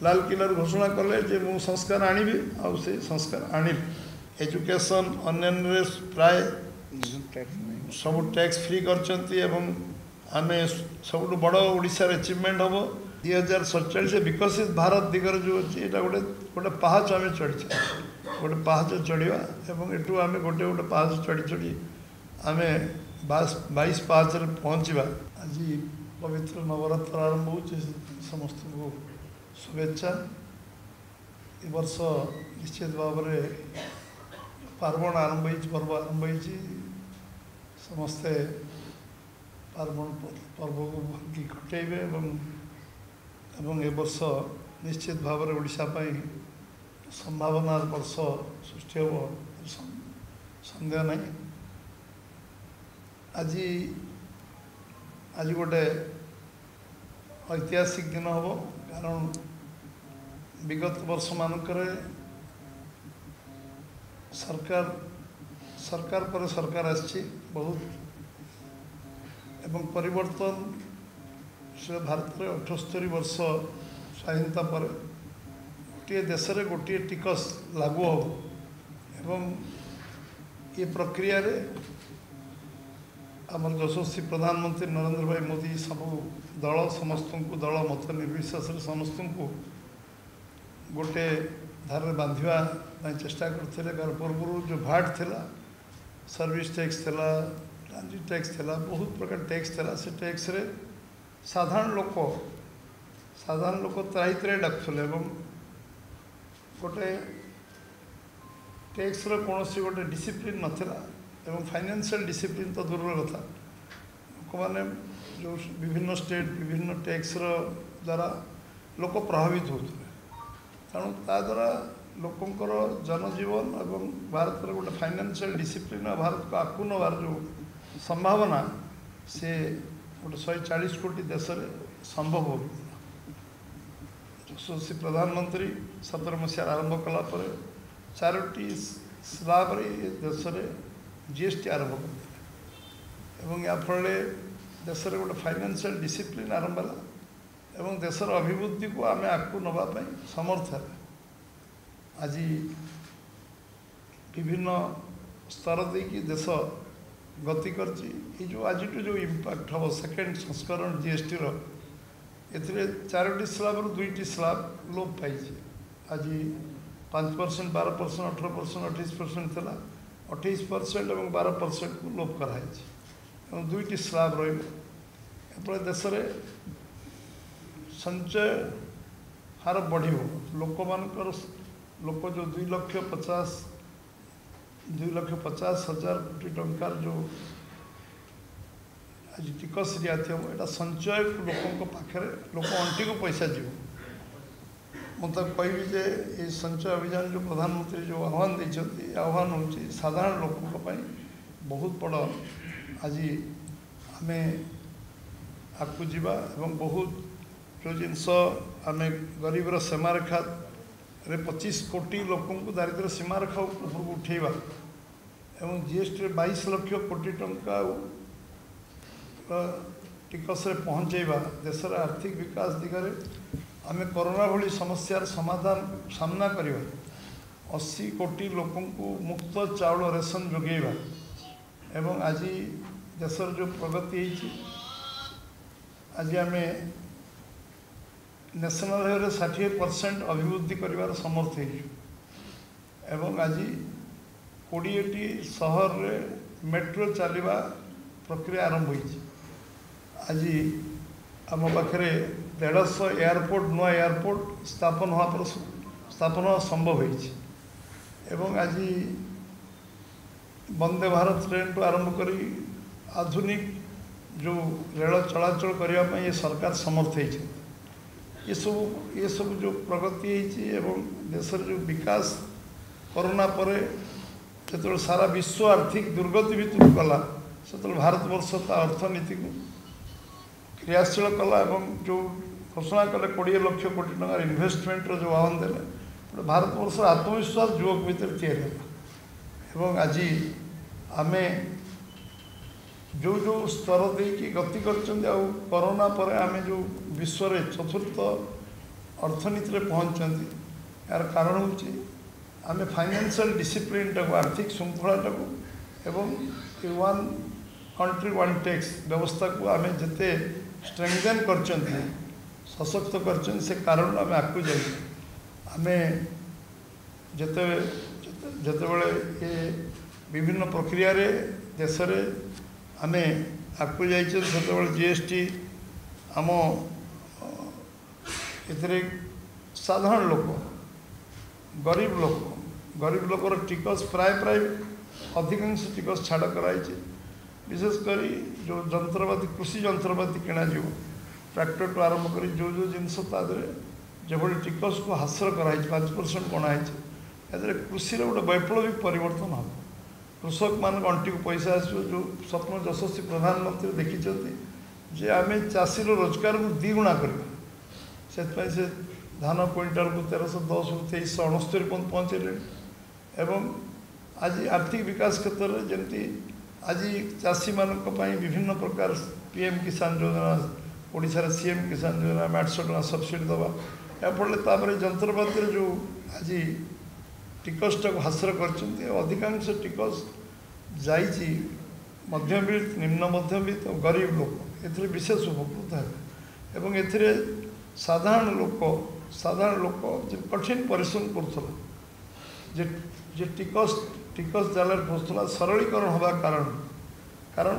लालकिल्ला घोषणा कले जे मु संस्कार आनिबी आ से संस्कार आनिबी एजुकेशन अन्य प्राय सब टैक्स फ्री करचंती एवं आमे सब बड़ ओडिशा अचीवमेंट हम 2047 विकसित भारत दिगरे जो अच्छी यहाँ गोटे गोटे पाहाच आम चढ़ी गोटे पाहाच चढ़ा एवं एटू आम गोटे गोटे पाहाच चढ़ी चढ़ी आम 22 पाहाच पहुँचा आज पवित्र नवरात्र आरंभ हो समस्त को शुभेच्छा ए वर्ष निश्चित भाव में पार्वण आरंभ पर्व आरंभ हो समस्ते पार्वण पर्व को भंगी घटेबे एवं ए वर्ष निश्चित भाव में ओडिशा संभावनार वर्ष सृष्टि हम सन्देह नहीं आज गोटे ऐतिहासिक दिन हम कारण विगत वर्ष मानक सरकार पर सरकार आसी बहुत एवं परिवर्तन से भारत में 78 वर्ष स्वाधीनता पर गोटे देश में गोटे टिकस लागू हम एवं ये प्रक्रिया रे आमर यशस्वी प्रधानमंत्री नरेंद्र भाई मोदी सब दल समस्त को दल मत निर्विशेष समस्त को गोटे धार बांधा चेष्टा करते पूर्व जो भाट थिला सर्विस टैक्स थिला ट्रांजिट टैक्स थिला बहुत प्रकार टैक्स थिला से टैक्स रे साधारण लोक त्राहित डाकुले गोटे टैक्स कौन गोटे डिसिप्लिन नथिला एवं फाइनेंशियल डिसिप्लिन तो दूर कथा लोक मैंने जो विभिन्न स्टेट विभिन्न टैक्स द्वारा लोक प्रभावित होते तेणु ता द्वारा लोकंर जनजीवन एवं भारत में गोटे फाइनेंशियल डिसिप्लिन भारत को आगू नबार जो संभावना से गोटे 140 कोटी देश में संभव हो यशस्वी प्रधानमंत्री 17 मसीह आरंभ कलापर 4टी स्लाब देश में जीएसटी आरंभ करते या फल देश में गोटे फाइनेंशियल डिसिप्लिन आरंभ है एवं देशर अभिवृद्धि को आम आगू नापी समर्थ है आज विभिन्न स्तर देकी देश गति कर जो आज जो इम्पैक्ट हम सेकेंड संस्करण जीएसटी ए 4टी स्लाब 2टी स्लाब लोप पाई आज 5% 12% 18% 28% था 28% और 12% को लोप कराई 2टी स्लाब रही देश में संचय हार बढ़ लोक मानकर लोक जो 2,50,000 कोटी टंकार जो आज टिकस रियायती हम यहाँ संचय लोकों पाखे लोक अंटी को पैसा जीव मुझे कहबी जे ये संचय अभियान जो प्रधानमंत्री जो आह्वान देते आह्वान हो साधारण लोकों बहुत बड़ आज आम आगू जावा एवं बहुत जो जिनस आम गरीबर सीमारेखा रे 25 कोटी लोकों को दारिद्र्य सीमारेखा ऊपर उठेवा एवं जीएसटी 22 लाख कोटी टंका टिकस पहुँचेवा देश आर्थिक विकास दिगरे आम कोरोना भली समस्यार समाधान सामना करवा 80 कोटी लोकों को मुक्त चाउल रेशन जोगेवा एवं आज देशर जो प्रगति आज आम नेशनल हाईवे 60% अभिवृद्धि कर समर्थ एवं आज 20टी सहर रे मेट्रो चलवा प्रक्रिया आरंभ हो आज आम पाखे 150 एयरपोर्ट नुआ एयरपोर्ट स्थापन हवा संभव हो आज वंदे भारत ट्रेन टू आरंभ कर आधुनिक जो रेल चलाचल करने ये सरकार समर्थ हो ये सब जो प्रगति एवं देश जो विकास कोरोना पर जो सारा विश्व आर्थिक दुर्गति भितर गला से भारत वर्ष अर्थनीति को क्रियाशील कला एवं जो घोषणा कले 20 लाख कोटी टंका इन्वेस्टमेंट जो आह्वान देले भारत वर्ष आत्मविश्वास युवक भितर एवं आज आम जो स्तर देकी गति कर कोरोना पर आम जो विश्व चतुर्थ अर्थनीति रे पहुँचती यार कारण हूँ आम फाइनेंशियल डिसिप्लिन टाक आर्थिक श्रृंखला टाक एवं वन कंट्री वन टैक्स व्यवस्था को आम जिते स्ट्रेंथेन कर सशक्त कर से कारण आम आगे जाए आम जिते बड़े ये विभिन्न प्रक्रिया रे देश रे आम आगे जाते जीएसटी आम इतने साधारण लोक गरीब लोकर टिकस प्राय अधिकांश टिकस छाड़ कराई विशेषकर जो जंत्रपाति कृषि जंत्रपाति किणा ट्रैक्टर टू आरंभ कर जो जिनस जो टिकस को हासिल कराई 5% कणाई कृषि गोटे वैप्लविक परिवर्तन हम कृषक मान अंटी को पैसा आसो जो स्वप्न यशस्वी प्रधानमंत्री देखी जे आम चाषी रोजगार को द्विगुणा करवा से धान क्विंटाल को 1310 2369 पहुँचे एवं आज आर्थिक विकास क्षेत्र में जमती आज चाषी मानक विभिन्न प्रकार पीएम किसान योजना ओडिशा सीएम किसान योजना 800 टका सब्सिडी दवा याफल जंत्रपाति जो आज टिकस टाक हासिल कर अधिकांश टिकस जाइए मध्यवित्त निम्न मध्यवित्त और गरीब लोक ए विशेष उपकृत है एवं ए साधारण लोक जो कठिन परिश्रम करुला जे टिकस जाल फसुला सरलीकरण हवा कारण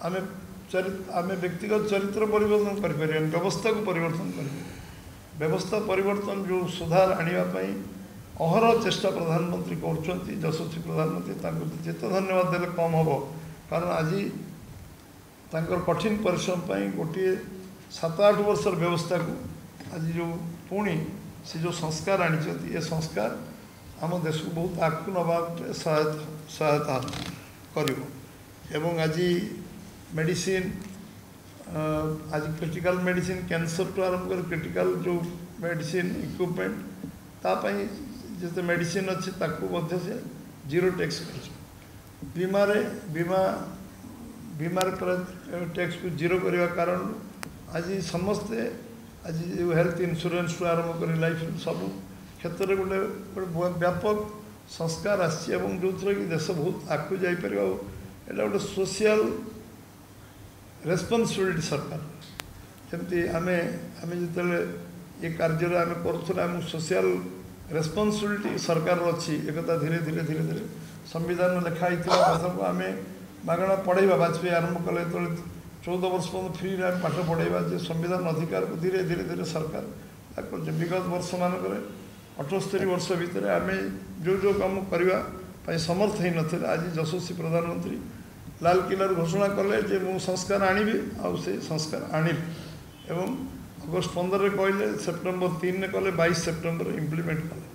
आम व्यक्तिगत चरित्र परिवर्तन कर व्यवस्था को परिवर्तन कर व्यवस्था परिवर्तन जो सुधार आने अहरह चेष्टा प्रधानमंत्री कर यशस्वी प्रधानमंत्री जिते धन्यवाद देले कम हम कारण आज तांकर कठिन परिश्रम गोटे 7-8 वर्षर व्यवस्था को आज जो पुणी से जो संस्कार आनी ये संस्कार आम देश को बहुत आगू नवा सहायता कर आज मेडिसिन आज क्रिटिकल मेडिसिन कैंसर टू आरंभ कर क्रिटिकल जो मेडिसिन इक्विपमेंट तापाई जिते मेडिसिन अच्छी ताकू से जीरो टैक्स कर बीमार टैक्स को जीरो करने कारण आज समस्ते आज जो हेल्थ इंश्योरेंस टू आरंभ कर लाइफ सब क्षेत्र में गोटे व्यापक संस्कार आसी जो कि देश बहुत आगू जापर एटा गोटे सोशल रेस्पॉन्सिबिलिटी सरकार जमती आम जो ये कार्य आम करूँ सोशल रेस्पॉन्सिबिलिटी सरकार अच्छी एक धीरे धीरे धीरे धीरे संविधान लिखाई कथा को आम मागणा पढ़ेगा वाजपेयी आरंभ कले 14 वर्ष पर्यटन फ्री आम पाठ पढ़ेगा जो संविधान अधिकार को धीरे धीरे धीरे सरकार विगत वर्ष मानक 78 वर्ष भितर आम जो काम करने समर्थ ही नथिले आज यशस्वी प्रधानमंत्री लाल किला घोषणा कले जे मु संस्कार आनिबी आ से संस्कार आनिबी एवं अगस्ट 15 कहले सेप्टेम्बर 3 ने कले 22 सेप्टेम्बर इम्प्लीमेंट कले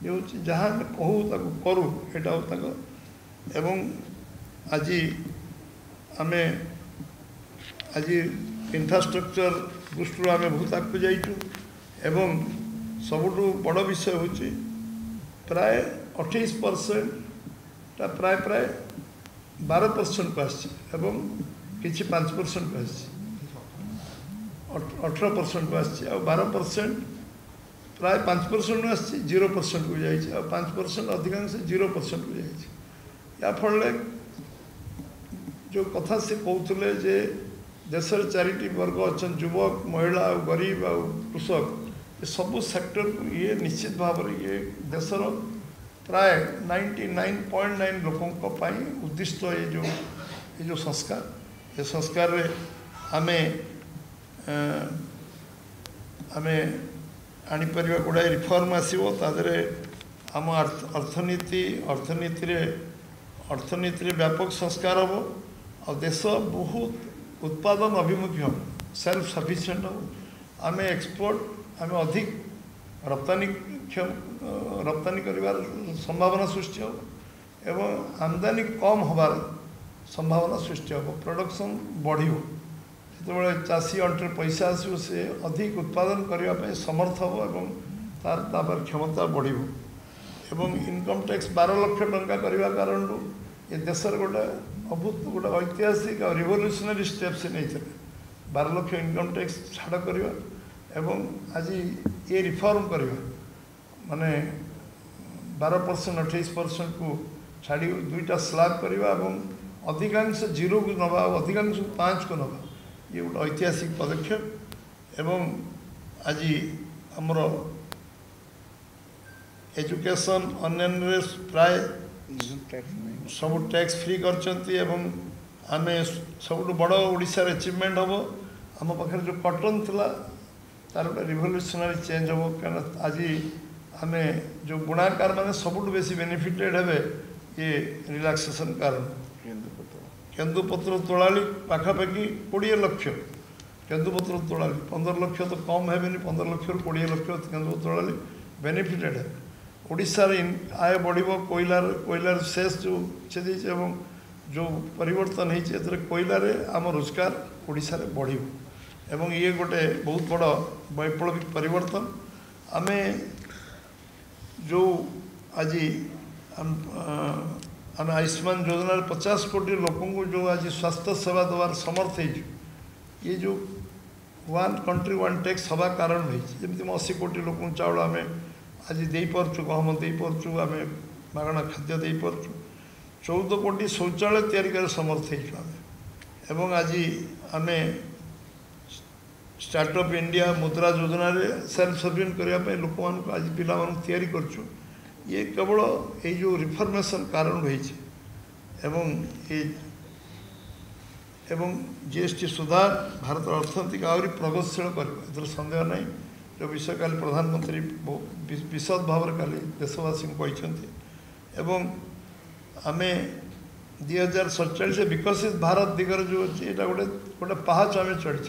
ये जहाँ कहूँ ताको करूँ यहाँ एवं आज आम आज इंफ्रास्ट्रक्चर दृष्टि आम बहुत आगे जाइचु एवं सबुठ बड़ विषय हूँ प्राय 28% प्राय 12% को आसी एवं किसी 5% को आसी 18% को आसी 12% प्राय 5% आसी 0% को जाइए 5% अधिकांश 0% को जाइए या फल जो कथा से कहते जे देशर 4टी वर्ग अच्छा युवक महिला गरीब आ कृषक सबू सेक्टर को ये निश्चित भाव ये देशर प्राय 99.9 लोकों उद्दिष्ट ये जो संस्कार रे आमे आनीपर गुड़ाए रिफॉर्म आसो तादरे आम अर्थनीति व्यापक संस्कार हम और देश बहुत उत्पादन अभिमुखी हम सेल्फ सफिशिएंट हम आम एक्सपोर्ट आम अधिक रप्तानी कर संभावना सृष्टि हो एवं आमदानी कम हबार संभावना सृष्टि हो प्रोडक्शन बढ़ी जो चाषी अंटर पैसा आसो से अधिक उत्पादन करने समर्थ हो एवं तार क्षमता बढ़ एवं इनकम टैक्स 12 लाख टंका करने कारण ये देशर गोटे अभूत गोटे ऐतिहासिक और रिवोल्यूशनरी स्टेप से नहीं 12 लाख इनकम टैक्स छाड़ करवा एवं आज ये रिफॉर्म करवा माने 12% 28% को छाड़ी दुईटा स्लैब करवा एवं अधिकांश 0 को नवा अधिकांश 5 को नवा ये गोटे ऐतिहासिक पदक्षेप एवं आज आमर एजुकेशन अन्य प्राय सब टैक्स फ्री करचंती एवं आमे सब बड़ ओडिशार अचीवमेंट हम आम पाखे जो कटन थिला तार गोटे रिवोल्यूशनरी चेंज हम क्या आज आम जो बुणाकार मैंने सबुठ बेसी बेनिफिटेड हे ये रिलैक्सेशन कारण केन्दुपत्र तोलाली पाखापाखि 20 लाख केन्दुपत्र तोलाली 15 लाख तो कम है 15 लाख 20 लाख केन्दुपत्र तोलाली बेनिफिटेड है ओडिशार आय बढ़ो कोयलार शेष जो छेदी एवं जो परिवर्तन होती कोयलार आम रोजगार ओडिशा रे बढ़ एवं ये गोटे बहुत बड़ वैप्लविक परिवर्तन आम जो आज आम आयुष्मान योजना 50 कोटी लोक को जो आज स्वास्थ्य सेवा देवार समर्थ हो ये जो वन कंट्री वन टैक्स हवा कारण होती 80 कोटी लोक चाउल आम आज दे पार्चु गहम दे पार्चु आम मागणा खाद्य दे पार्चु 14 कोटी शौचालय तैयारी कर समर्थ होमें आज आम स्टार्टअप इंडिया मुद्रा योजना रे सेल्फ सर्विंग करने लोक मान आज पिला तैयारी करचु ये केवल ये जो रिफॉर्मेशन कारण रही एवं जीएसटी सुधार भारत अर्थनीति को आहरी प्रगतिशील कर सन्देह नहीं जो विषय काली प्रधानमंत्री विशद भाव में काली देशवासी को एवं आम 2047 विकसित भारत दिगरे जो अच्छी यहाँ गोटे गोटे पहाच आम चढ़ी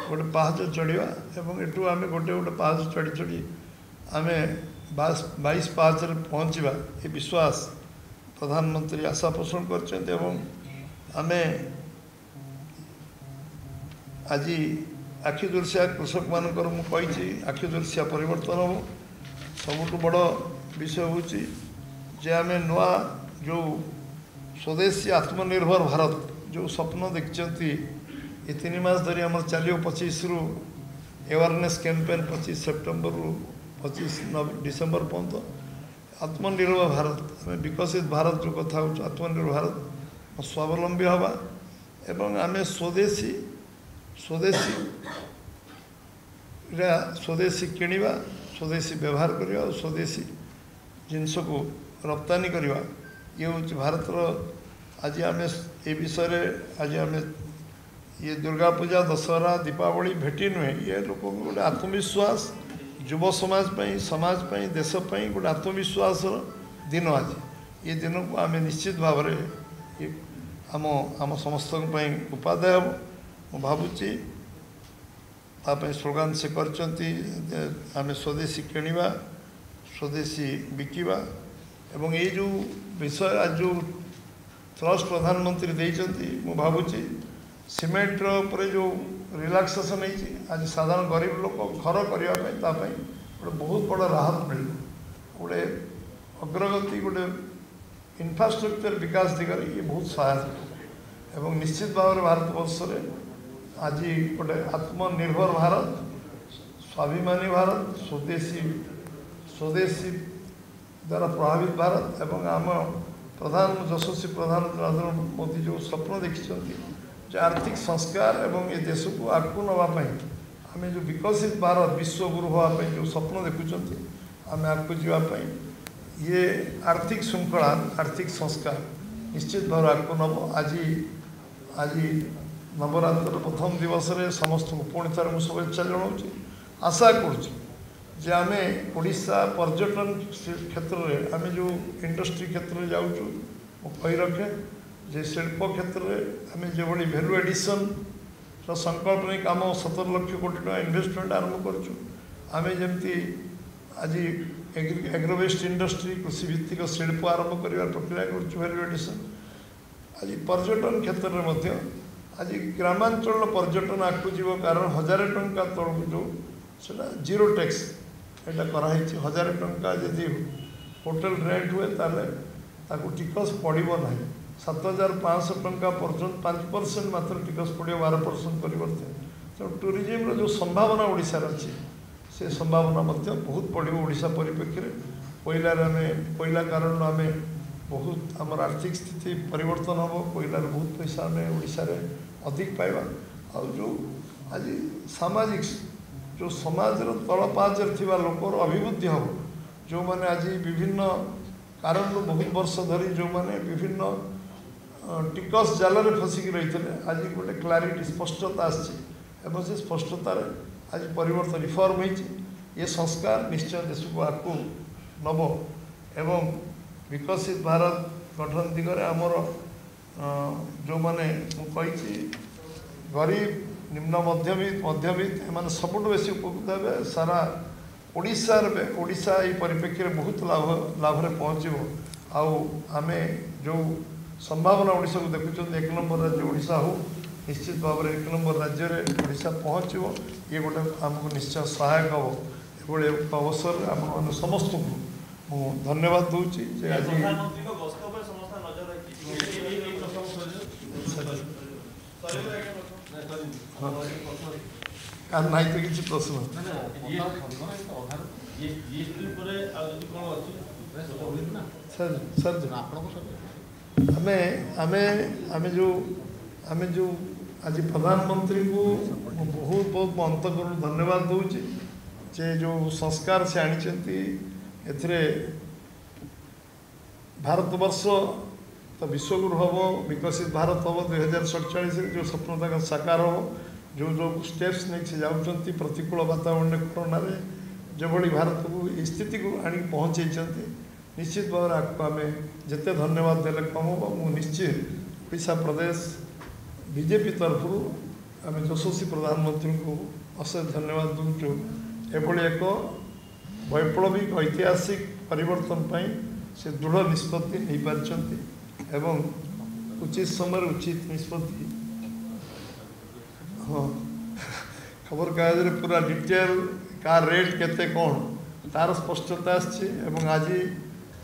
गोटे पहाच चढ़ा एवं एटू आम गोटे गोटे पहाच चढ़ी चढ़ी आम 22 पहाच पहुँचवा ये विश्वास प्रधानमंत्री आशा पोषण कर आम आज आखिदृशिया कृषक मानकर मुझे आखिदृशिया परिवर्तन हम सबुठ बड़ विषय हूँ जे आम नुआ जो स्वदेशी आत्मनिर्भर भारत जो स्वप्न देखते ये 3 मास धरी आम चलो 25 रु अवेयरनेस कैंपेन 25 सेप्टेम्बर रु 25 डिसेम्बर पर्यंत आत्मनिर्भर भारत आम विकसित भारत जो कथा हो आत्मनिर्भर भारत स्वावलंबी हवा एवं आम स्वदेशी किणवा स्वदेशी व्यवहार करवा और स्वदेशी जिनस को रप्तानी करवा ये हूँ भारत आज आम ये विषय आज आम ये दुर्गा पूजा दशहरा दीपावली भेटी नुहे ये लोक गोटे आत्मविश्वास युव समाज देशपाई गोटे आत्मविश्वास दिन आज ये दिन को आम निश्चित भाव में आम समस्त उपाध्याय हम मु भावुची स्लोगान से करचंती आम स्वदेशी किणवा स्वदेशी बिकिवा एवं ये जो विषय आज जो ट्रस्ट प्रधानमंत्री देइचंती मु भावुची सीमेंट रे जो रिलैक्सेशन है आज साधारण गरीब लोक घर करने गोटे बहुत बड़ा राहत मिल गोटे अग्रगति गोटे इंफ्रास्ट्रक्चर विकास दिगरे ये बहुत सहायक एवं निश्चित भाव में भारत वर्ष आज गोटे आत्मनिर्भर भारत स्वाभिमानी भारत स्वदेशी द्वारा प्रभावित भारत एवं आम यशस्वी प्रधानमंत्री नरेंद्र मोदी जो स्वप्न देखिं जो आर्थिक संस्कार एवं ये देश को आगू नापी आम जो विकसित भारत विश्वगुरु हाँपाई जो स्वप्न देखुं आम आगू जावाई ये आर्थिक श्रृंखला आर्थिक संस्कार निश्चित भाव आगू नब आज नवरात्र प्रथम दिवस रे समस्त को पुणी थर मुझे शुभेच्छा जनाऊँ आशा करुँ आम ओडिशा पर्यटन क्षेत्र में आम जो इंडस्ट्री क्षेत्र में जाऊँ कही रखे जे शिल्प क्षेत्र में आम जो भैल्यू एडिशन संकल्प नहीं कम 17 लाख कोटी टका इन्वेस्टमेंट आरंभ करें जमी आज एग्रोवेस्ट इंडस्ट्री कृषि भित्तिक शिल्प आरंभ कर प्रक्रिया करेल्यू एडिशन आज पर्यटन क्षेत्र में आज ग्रामांचल पर्यटन आगू जीव कारण 1000 टंका तौक जो सेटा जीरो टैक्स एटा कराई 1000 टंका जदि होटल रेंट हुए ताकू टिकस पड़ो ना 7500 टंका पर्यटन 5% मात्र टिकस पड़ो 12% परिवर्तन तो टूरिज्म जो संभावना ओडिशार अच्छी से संभावना बहुत बढ़ ओडिशा परिप्रेक्षी में कोईला कारण आम बहुत आम आर्थिक स्थिति परिवर्तन हम कोईलार बहुत पैसा आम ओडिशा रे अधिक पाइबा आ जो आज सामाजिक जो समाज तल पाचर थी लोकर अभिवृद्धि हम जो मैंने आज विभिन्न कारण बहुत वर्ष धरी जो मैंने विभिन्न टिकस जाल फसिकी रही थे आज गोटे क्लारिटी स्पष्टता आसी से स्पष्टतार आज परिवर्तन रिफॉर्म ये संस्कार निश्चय देश को आगू नब एवं विकसित भारत गठन दिगरे आमर जो मैंने मुझे गरीब निम्न मध्यवित्त एम सबुठ बेसी उपकृत हे सारा ओडिशा ये परिप्रेक्षी में बहुत लाभ पहुँचो आम जो संभावना ओडिशा को देखुं 1 नंबर राज्य ओडिशा हो निश्चित भाव में 1 नंबर राज्य में ओडिशा पहुँचो ये गोटे आमको निश्चय सहायक हम ये अवसर आप समस्त को धन्यवाद दूची आज ना तो किसी प्रश्न सर सर आमे जो आज प्रधानमंत्री को बहुत बहुत अंतकरण धन्यवाद दूची जे जो संस्कार से आनी एथिरे भारतवर्ष तो विश्वगुरु हम विकसित भारत हम 2047 जो स्वप्न तक साकार हम जो जो स्टेप्स नहीं से जाऊँच प्रतिकूल वातावरण कोरोना जो भली भारत को स्थिति को आनी पहुँचे निश्चित भाव में आम जिते धन्यवाद देले कम हम निश्चित ओडिशा प्रदेश बीजेपी तरफ आम यशस्वी प्रधानमंत्री को अशेष धन्यवाद दूचु एभली एक वैप्लविक ऐतिहासिक परिवर्तन पर से दृढ़ निष्पत्ति नहीं पारिछंती एवं उचित समय उचित निष्पत्ति हाँ खबर कागज पूरा डिटेल का रेट केते कौन तार स्पष्टता एवं आज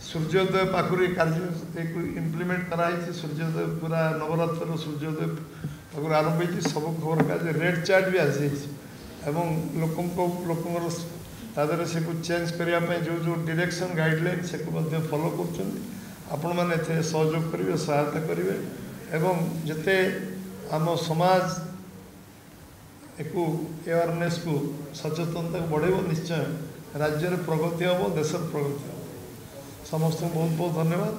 सूर्योदय पाखुरी कार्य इम्प्लीमेंट कराई सूर्योदय पूरा नवरात्र सूर्योदय पाखुरी आरंभ हो सब खबर कागज रेट चार्ट भी आसी लोकर तादर से कुछ चेंज करने जो जो डायरेक्शन गाइडलाइन से फॉलो कर मैंने सहयोग करेंगे सहायता करेंगे एवं जिते आम समाज एक अवेयरनेस को सचेतनता को बढ़ेब निश्चय राज्य प्रगति हम देश प्रगति हम समस्त बहुत बहुत धन्यवाद।